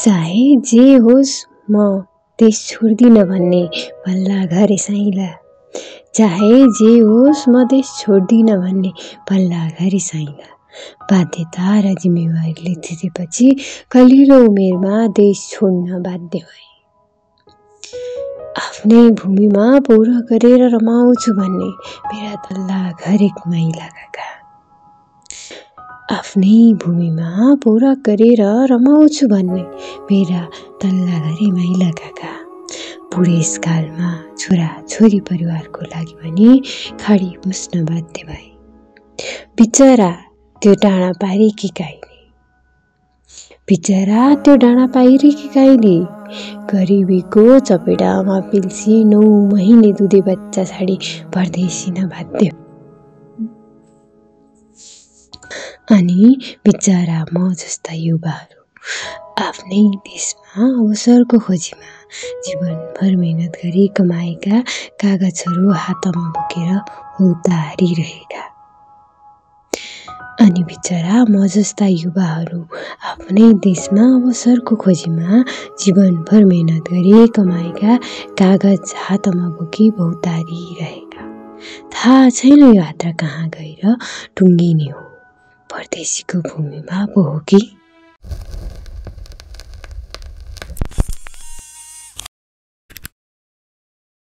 चाहे जे होस् म देश छोड्दिन भन्ने भल्ला घरे साइला। चाहे जे होस् म देश छोड्दिन भन्ने भल्ला घरे साइला। बाध्यता र जिम्मेवारीले थिचेपछि कलिलो उमेरमा देश छोड्न बाध्य भए। आफ्नै भूमिमा पौर गरेर रमाउँछु भन्ने मेरा तल्ला घरेक माइला काका। आफ्नै भूमिमा पौर गरेर रमाउँछु भन्ने मेरा तल्ला घरे माइला काका। बुढेसकालमा छोरा छोरी परिवारको लागि पनि खाडी बस्न बाध्य भए। बिचरा त्यो डाँडा पारेकी गाईले। बिचरा त्यो डाँडा पारेकी गाईले गरिबीको चपेटामा पिल्सी 9 महिने दुधे बच्चा छाडी परदेशिन बाध्य। अनि बिचरा म जस्ता युवाहरू आफ्नै देशमा अवसरको खोजीमा जीवनभर मेहनत गरी कमाएका कागजहरू हातमा बोकेर उतारिरहेका। अनि बिचरा म जस्ता युवाहरू आफ्नै देशमा अवसरको खोजीमा जीवनभर मेहनत गरी कमाएका कागज हातमा बोकी बहुतारिरहेका। थाहा छैन यो यात्रा कहाँ गएर टुङ्गिने हो, परदेशीको भूमिमा पो हो कि